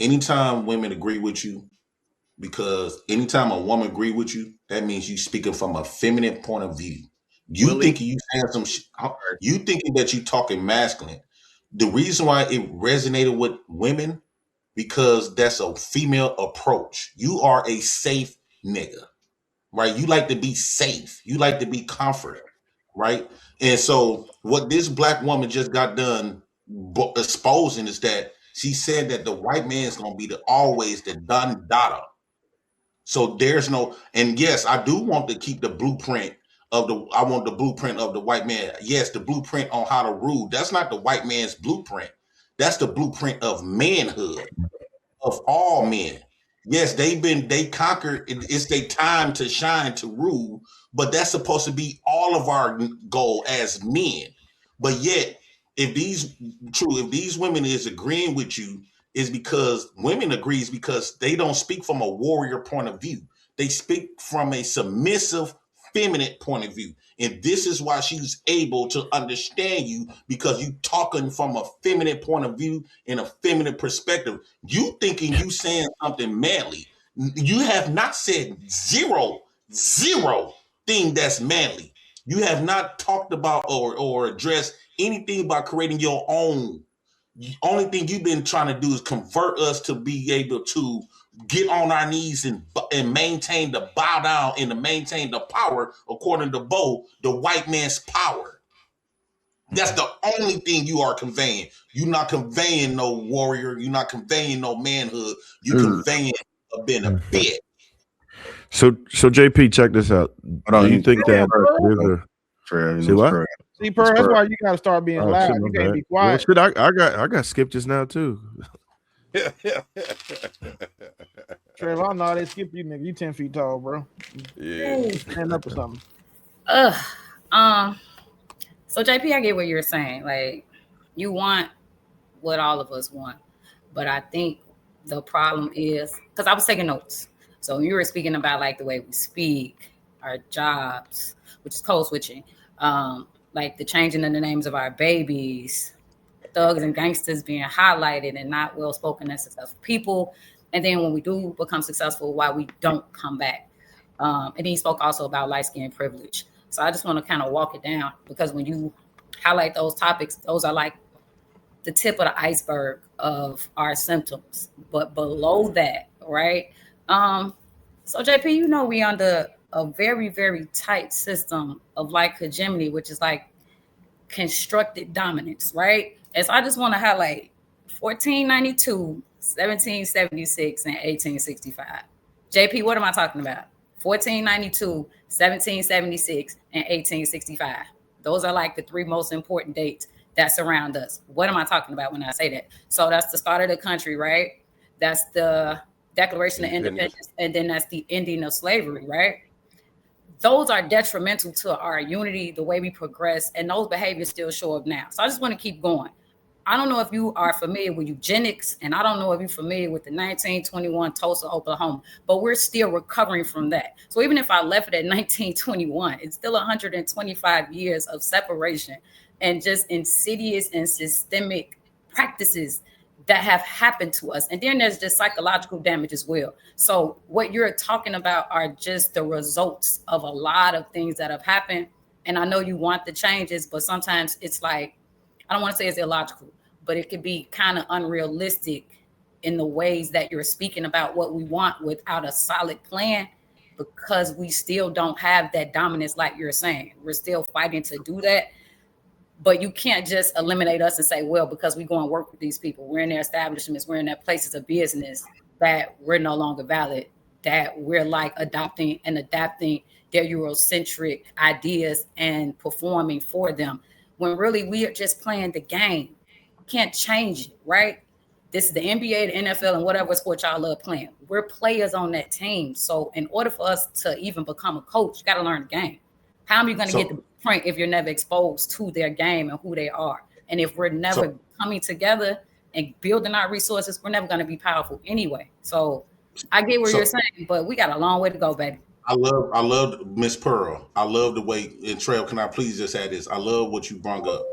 anytime women agree with you, because anytime a woman agree with you, that means you speaking from a feminine point of view. You Willie, thinking you saying you thinking that you talking masculine. The reason why it resonated with women because that's a female approach. You are a safe nigga, right? You like to be safe. You like to be comfort, right? And so what this black woman just got done exposing is that she said that the white man is going to be the always the done data. So there's no, and yes, I do want to keep the blueprint I want the blueprint of the white man. Yes, the blueprint on how to rule. That's not the white man's blueprint. That's the blueprint of manhood of all men. Yes, they conquered. It's their time to shine, to rule, but that's supposed to be all of our goal as men. But yet, if these women is agreeing with you, is because women agrees because they don't speak from a warrior point of view. They speak from a submissive, feminine point of view. And this is why she's able to understand you because you talking from a feminine point of view in a feminine perspective. You thinking you saying something manly. You have not said zero thing that's manly. You have not talked about or addressed anything about creating your own. The only thing you've been trying to do is convert us to be able to get on our knees and maintain the bow down and to maintain the power according to Bo, the white man's power. That's the only thing you are conveying. You're not conveying no warrior. You're not conveying no manhood. You're conveying being a bitch. So JP, check this out. Do you think that see what? See, Pearl, that's why you gotta start being loud. You can't be quiet. Well, shit, I got skipped just now too. Trevor, I know how they skip you, nigga. You 10 feet tall, bro. Yeah. Stand up or something. So JP, I get what you're saying. Like, you want what all of us want, but I think the problem is because I was taking notes. So you were speaking about like the way we speak, our jobs, which is code switching, like the changing of the names of our babies, thugs and gangsters being highlighted and not well spoken and successful people. And then when we do become successful, why we don't come back. And then he spoke also about light skin privilege. So I just want to kind of walk it down because when you highlight those topics, those are like the tip of the iceberg of our symptoms. But below that, right? So JP, you know, we under a very, very tight system of like hegemony, which is like constructed dominance, right? And so I just want to highlight 1492, 1776, and 1865. JP, what am I talking about? 1492, 1776, and 1865. Those are like the three most important dates that surround us. What am I talking about when I say that? So that's the start of the country, right? That's the Declaration of Independence, and then that's the ending of slavery, right? Those are detrimental to our unity, the way we progress, and those behaviors still show up now. So I just want to keep going. I don't know if you are familiar with eugenics, and I don't know if you're familiar with the 1921 Tulsa, Oklahoma, but we're still recovering from that. So even if I left it at 1921, it's still 125 years of separation and just insidious and systemic practices that have happened to us. And then there's just psychological damage as well. So what you're talking about are just the results of a lot of things that have happened. And I know you want the changes, but sometimes it's like, I don't want to say it's illogical, but it could be kind of unrealistic in the ways that you're speaking about what we want without a solid plan, because we still don't have that dominance like you're saying. We're still fighting to do that. But you can't just eliminate us and say, well, because we go and work with these people, we're in their establishments, we're in their places of business, that we're no longer valid, that we're like adopting and adapting their Eurocentric ideas and performing for them, when really we are just playing the game. Can't change it, right? This is the NBA, the NFL, and whatever sport y'all love playing. We're players on that team. So in order for us to even become a coach, you got to learn the game. How are you going to get the point if you're never exposed to their game and who they are? And if we're never coming together and building our resources, we're never going to be powerful anyway. So I get what you're saying, but we got a long way to go, baby. I love Miss Pearl. I love the way, and Trail, can I please just add this? I love what you brought up.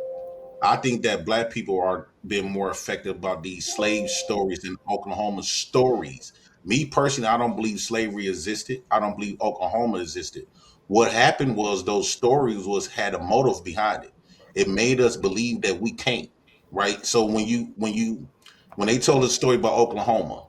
I think that black people are being more affected about these slave stories than Oklahoma stories. Me personally, I don't believe slavery existed. I don't believe Oklahoma existed. What happened was those stories had a motive behind it. It made us believe that we can't, right? So when they told the story about Oklahoma,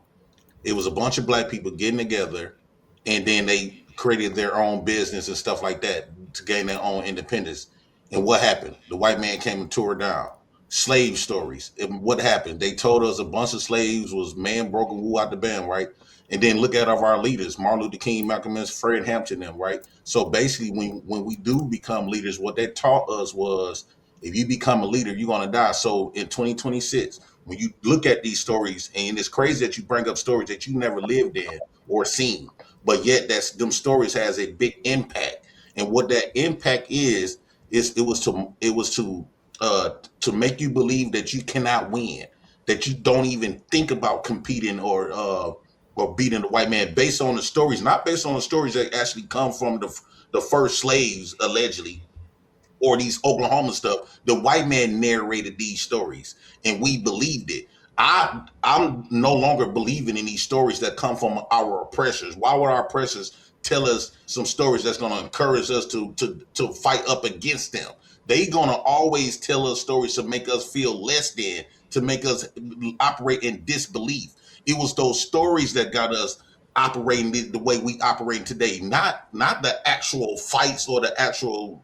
it was a bunch of black people getting together, and then they created their own business and stuff like that to gain their own independence. And what happened? The white man came and tore it down. Slave stories. And what happened? They told us a bunch of slaves was man broken wool out the band, right? And then look at our leaders, Martin Luther King, Malcolm X, Fred Hampton, them, right? So basically, when we do become leaders, what they taught us was if you become a leader, you're gonna die. So in 2026, when you look at these stories, and it's crazy that you bring up stories that you never lived in or seen, but yet that's them stories has a big impact. And what that impact is it was to make you believe that you cannot win, that you don't even think about competing or beating the white man based on the stories, not based on the stories that actually come from the first slaves allegedly, or these Oklahoma stuff. The white man narrated these stories, and we believed it. I'm no longer believing in these stories that come from our oppressors. Why would our oppressors tell us some stories that's going to encourage us to fight up against them? They going to always tell us stories to make us feel less than, to make us operate in disbelief. It was those stories that got us operating the way we operate today, not the actual fights or the actual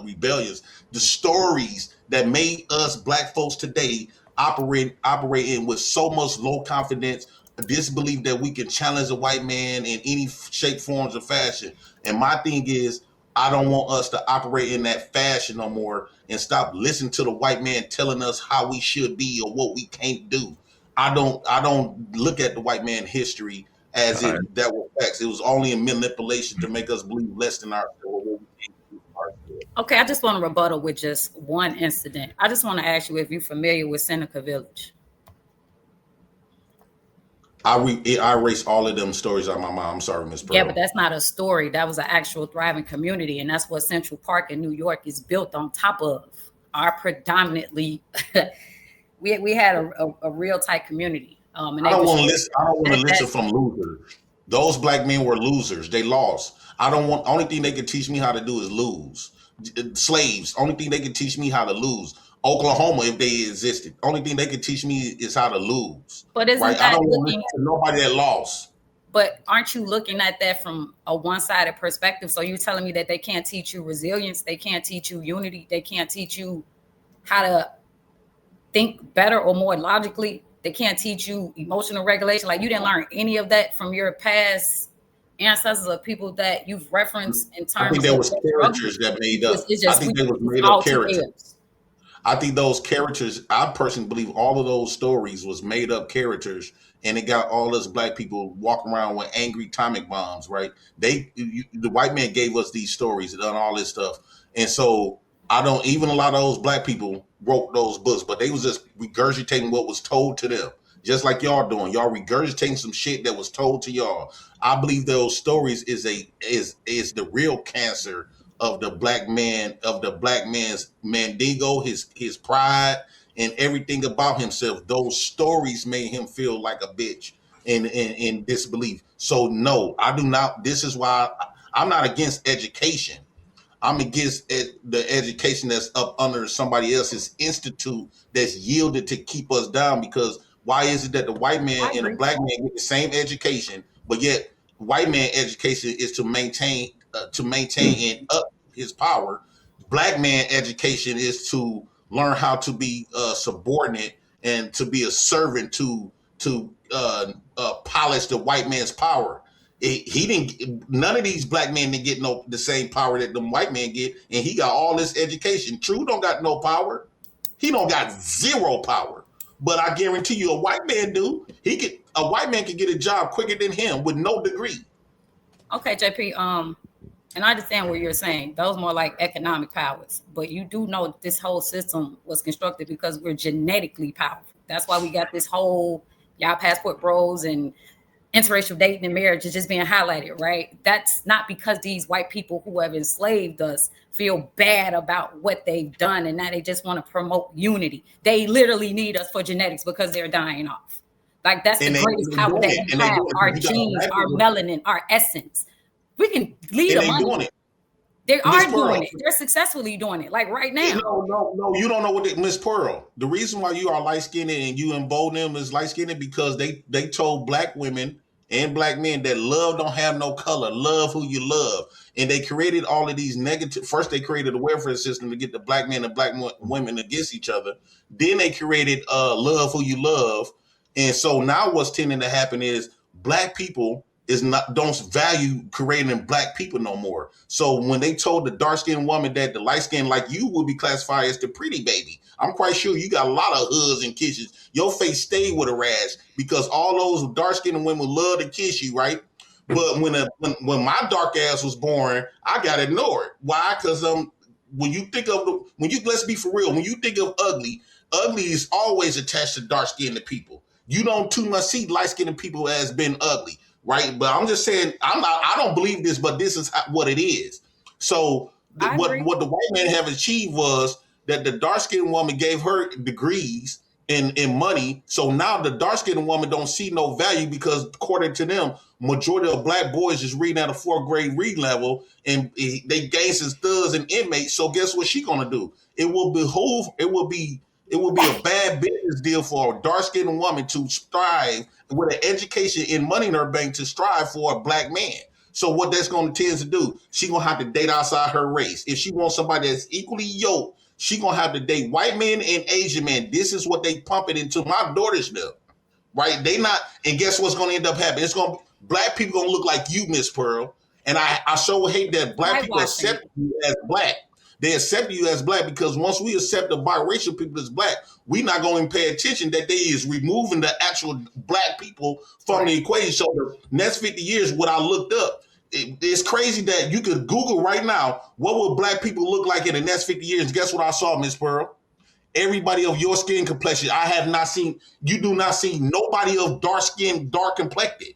rebellions. The stories that made us black folks today operating with so much low confidence, disbelief that we can challenge a white man in any shape, forms, or fashion. And my thing is, I don't want us to operate in that fashion no more and stop listening to the white man telling us how we should be or what we can't do. I don't look at the white man history as if that was facts. It was only a manipulation to make us believe less than ourselves. Okay, I just want to rebuttal with just one incident. I just want to ask you if you're familiar with Seneca Village. I erase all of them stories out of my mind. I'm sorry, Miss Pearl. Yeah, but that's not a story. That was an actual thriving community, and that's what Central Park in New York is built on top of. Our predominantly, we had a real tight community. I don't want to listen from losers. Those black men were losers. They lost. I don't want. Only thing they could teach me how to do is lose. Slaves. Only thing they could teach me how to lose. Oklahoma, if they existed, only thing they could teach me is how to lose. But isn't right? that I don't want to listen to nobody that lost. But aren't you looking at that from a one-sided perspective? So you're telling me that they can't teach you resilience, they can't teach you unity, they can't teach you how to think better or more logically, they can't teach you emotional regulation. Like you didn't learn any of that from your past ancestors or people that you've referenced in terms of. I think there was characters that made up. I think they was made up characters. I think those characters, I personally believe all of those stories was made up characters, and it got all us black people walking around with angry atomic bombs, right? The white man gave us these stories and done all this stuff. And so I don't, even a lot of those black people wrote those books, but they was just regurgitating what was told to them. Just like y'all doing. Y'all regurgitating some shit that was told to y'all. I believe those stories is the real cancer of the black man's mandingo, his pride, and everything about himself. Those stories made him feel like a bitch and in disbelief. So no, I do not. This is why I'm not against education. I'm against the education that's up under somebody else's institute that's yielded to keep us down. Because why is it that the white man and the black man get the same education, but yet white man education is to maintain and up his power. Black man education is to learn how to be subordinate and to be a servant to polish the white man's power. He didn't. None of these black men didn't get the same power that the white man get, and he got all this education. True, don't got no power. He don't got zero power. But I guarantee you, a white man do. A white man can get a job quicker than him with no degree. Okay, JP. And I understand what you're saying. Those more like economic powers, but you do know this whole system was constructed because we're genetically powerful. That's why we got this whole y'all passport bros and interracial dating and marriage is just being highlighted, right? That's not because these white people who have enslaved us feel bad about what they've done and now they just want to promote unity. They literally need us for genetics because they're dying off. Like that's the greatest power that we have. Our genes, our melanin, our essence. We can lead them on. They are doing it. They're successfully doing it. Like right now. No. You don't know what Miss Pearl. The reason why you are light skinned and you embolden them as light skinned because they told black women and black men that love don't have no color. Love who you love. And they created all of these negative. First, they created a welfare system to get the black men and black women against each other. Then they created love who you love. And so now what's tending to happen is black people don't value creating black people no more. So when they told the dark-skinned woman that the light-skinned like you would be classified as the pretty baby, I'm quite sure you got a lot of hugs and kisses. Your face stayed with a rash because all those dark-skinned women love to kiss you, right? But when my dark ass was born, I got ignored. Why? Because when you think of let's be for real, when you think of ugly is always attached to dark-skinned people. You don't too much see light-skinned people as being ugly. Right, but I'm just saying I don't believe this, but this is what it is. So what the white man have achieved was that the dark skinned woman gave her degrees and money. So now the dark skinned woman don't see no value because according to them, majority of black boys is reading at a 4th grade read level and they gangsters, thugs, and inmates. So guess what she gonna do? It will be a bad business deal for a dark-skinned woman to strive with an education and money in her bank to strive for a black man. So what that's going to tend to do, she going to have to date outside her race. If she wants somebody that's equally yoked, she going to have to date white men and Asian men. This is what they pump it into my daughter's milk, right? They not, and guess what's going to end up happening? Black people going to look like you, Miss Pearl. And I so hate that black people accept you as black. They accept you as black because once we accept the biracial people as black, we're not going to pay attention that they is removing the actual black people from the equation. So the next 50 years, what I looked up, it's crazy that you could Google right now, what will black people look like in the next 50 years? Guess what I saw, Miss Pearl? Everybody of your skin complexion. You do not see nobody of dark skin, dark complected.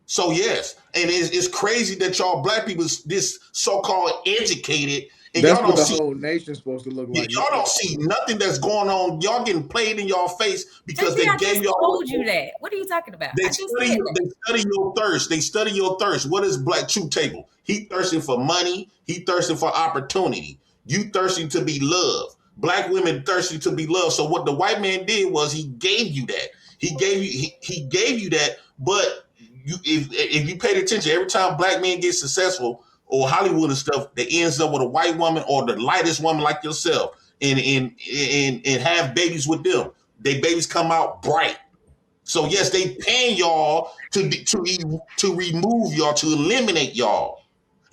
So yes, and it's crazy that y'all black people, this so-called educated, and that's what the whole nation's supposed to look like. Y'all don't see nothing that's going on. Y'all getting played in y'all face because they gave y'all. Told you that. What are you talking about? They study your thirst. They study your thirst. What is Black Truth Table? He thirsting for money. He thirsting for opportunity. You thirsting to be loved. Black women thirsting to be loved. So what the white man did was he gave you that. He gave you that. But if you paid attention, every time black men get successful, or Hollywood and stuff, that ends up with a white woman or the lightest woman like yourself and have babies with them. They babies come out bright. So yes, they paying y'all to remove y'all, to eliminate y'all.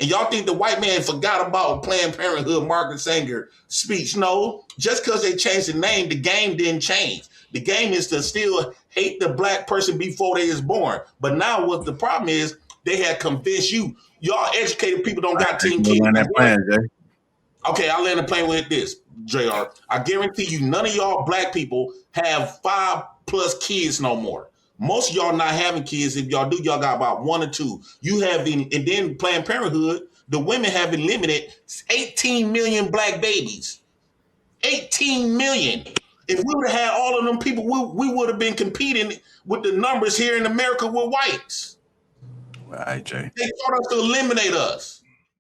And y'all think the white man forgot about Planned Parenthood Margaret Sanger speech. No, just because they changed the name, the game didn't change. The game is to still hate the black person before they is born. But now what the problem is, they had convinced you. Y'all educated people don't got 10 kids. Okay, I'll land the plane with this, JR. I guarantee you none of y'all black people have 5+ kids no more. Most of y'all not having kids. If y'all do, y'all got about 1 or 2. You have and then Planned Parenthood, the women have eliminated 18 million black babies. 18 million. If we would have had all of them people, we would have been competing with the numbers here in America with whites. Right, Jay. They taught us to eliminate us.